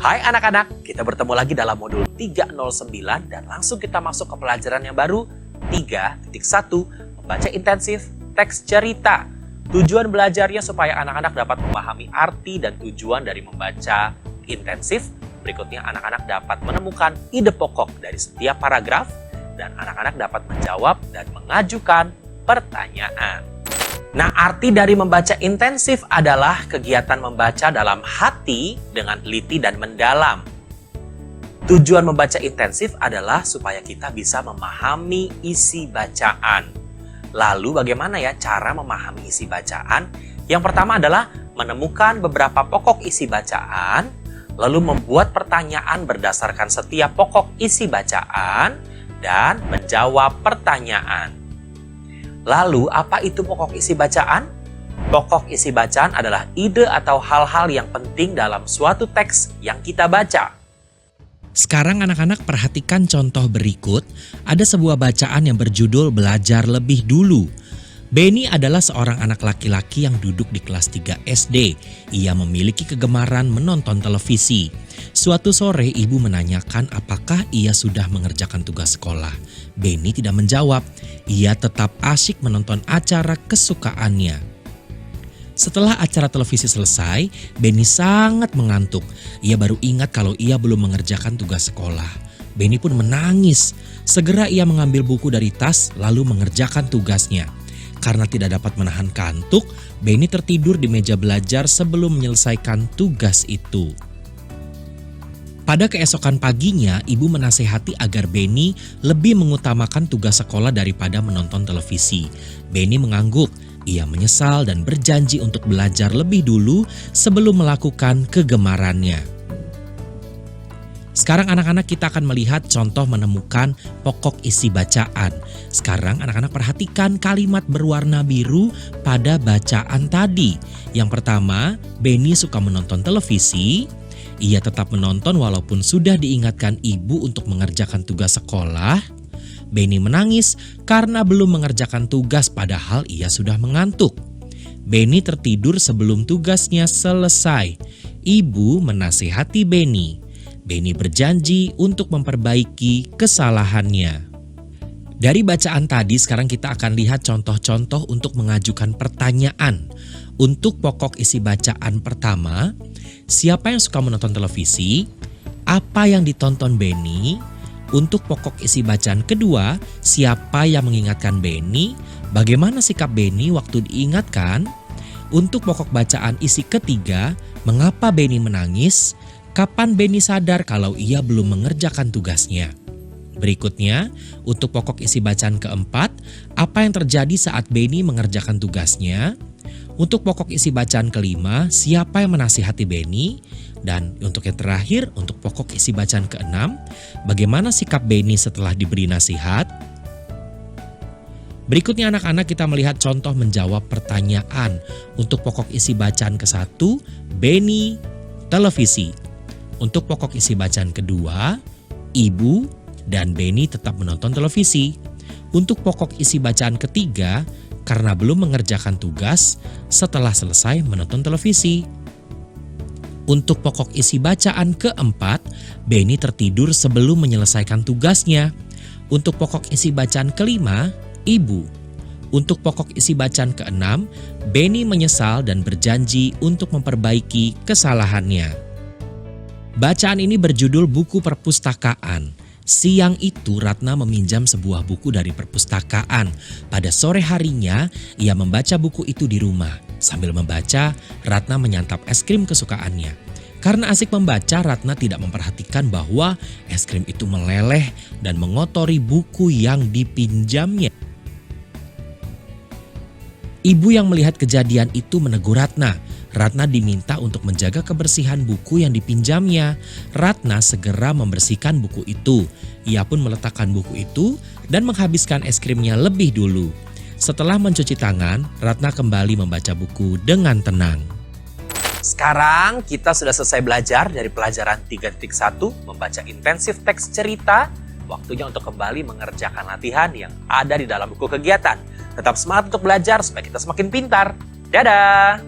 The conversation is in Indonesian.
Hai anak-anak, kita bertemu lagi dalam modul 309 dan langsung kita masuk ke pelajaran yang baru 3.1 membaca intensif teks cerita. Tujuan belajarnya supaya anak-anak dapat memahami arti dan tujuan dari membaca intensif. Berikutnya anak-anak dapat menemukan ide pokok dari setiap paragraf dan anak-anak dapat menjawab dan mengajukan pertanyaan. Nah, arti dari membaca intensif adalah kegiatan membaca dalam hati dengan teliti dan mendalam. Tujuan membaca intensif adalah supaya kita bisa memahami isi bacaan. Lalu bagaimana ya cara memahami isi bacaan? Yang pertama adalah menemukan beberapa pokok isi bacaan, lalu membuat pertanyaan berdasarkan setiap pokok isi bacaan, dan menjawab pertanyaan. Lalu, apa itu pokok isi bacaan? Pokok isi bacaan adalah ide atau hal-hal yang penting dalam suatu teks yang kita baca. Sekarang anak-anak perhatikan contoh berikut. Ada sebuah bacaan yang berjudul Belajar Lebih Dulu. Benny adalah seorang anak laki-laki yang duduk di kelas 3 SD. Ia memiliki kegemaran menonton televisi. Suatu sore ibu menanyakan apakah ia sudah mengerjakan tugas sekolah. Benny tidak menjawab. Ia tetap asyik menonton acara kesukaannya. Setelah acara televisi selesai, Benny sangat mengantuk. Ia baru ingat kalau ia belum mengerjakan tugas sekolah. Benny pun menangis. Segera ia mengambil buku dari tas lalu mengerjakan tugasnya. Karena tidak dapat menahan kantuk, Benny tertidur di meja belajar sebelum menyelesaikan tugas itu. Pada keesokan paginya, ibu menasehati agar Benny lebih mengutamakan tugas sekolah daripada menonton televisi. Benny mengangguk. Ia menyesal dan berjanji untuk belajar lebih dulu sebelum melakukan kegemarannya. Sekarang anak-anak kita akan melihat contoh menemukan pokok isi bacaan. Sekarang anak-anak perhatikan kalimat berwarna biru pada bacaan tadi. Yang pertama, Benny suka menonton televisi. Ia tetap menonton walaupun sudah diingatkan ibu untuk mengerjakan tugas sekolah. Benny menangis karena belum mengerjakan tugas padahal ia sudah mengantuk. Benny tertidur sebelum tugasnya selesai. Ibu menasihati Benny. Benny berjanji untuk memperbaiki kesalahannya. Dari bacaan tadi sekarang kita akan lihat contoh-contoh untuk mengajukan pertanyaan. Untuk pokok isi bacaan pertama, siapa yang suka menonton televisi? Apa yang ditonton Benny? Untuk pokok isi bacaan kedua, siapa yang mengingatkan Benny? Bagaimana sikap Benny waktu diingatkan? Untuk pokok bacaan isi ketiga, mengapa Benny menangis? Kapan Benny sadar kalau ia belum mengerjakan tugasnya? Berikutnya, untuk pokok isi bacaan keempat, apa yang terjadi saat Benny mengerjakan tugasnya? Untuk pokok isi bacaan kelima, siapa yang menasihati Benny? Dan untuk yang terakhir, untuk pokok isi bacaan keenam, bagaimana sikap Benny setelah diberi nasihat? Berikutnya anak-anak kita melihat contoh menjawab pertanyaan. Untuk pokok isi bacaan ke-1, Benny televisi. Untuk pokok isi bacaan kedua, ibu dan Benny tetap menonton televisi. Untuk pokok isi bacaan ketiga, karena belum mengerjakan tugas setelah selesai menonton televisi. Untuk pokok isi bacaan keempat, Benny tertidur sebelum menyelesaikan tugasnya. Untuk pokok isi bacaan kelima, ibu. Untuk pokok isi bacaan keenam, Benny menyesal dan berjanji untuk memperbaiki kesalahannya. Bacaan ini berjudul Buku Perpustakaan. Siang itu Ratna meminjam sebuah buku dari perpustakaan. Pada sore harinya, ia membaca buku itu di rumah. Sambil membaca, Ratna menyantap es krim kesukaannya. Karena asik membaca, Ratna tidak memperhatikan bahwa es krim itu meleleh dan mengotori buku yang dipinjamnya. Ibu yang melihat kejadian itu menegur Ratna. Ratna diminta untuk menjaga kebersihan buku yang dipinjamnya. Ratna segera membersihkan buku itu. Ia pun meletakkan buku itu dan menghabiskan es krimnya lebih dulu. Setelah mencuci tangan, Ratna kembali membaca buku dengan tenang. Sekarang kita sudah selesai belajar dari pelajaran 3.1 membaca intensif teks cerita. Waktunya untuk kembali mengerjakan latihan yang ada di dalam buku kegiatan. Tetap semangat untuk belajar supaya kita semakin pintar. Dadah!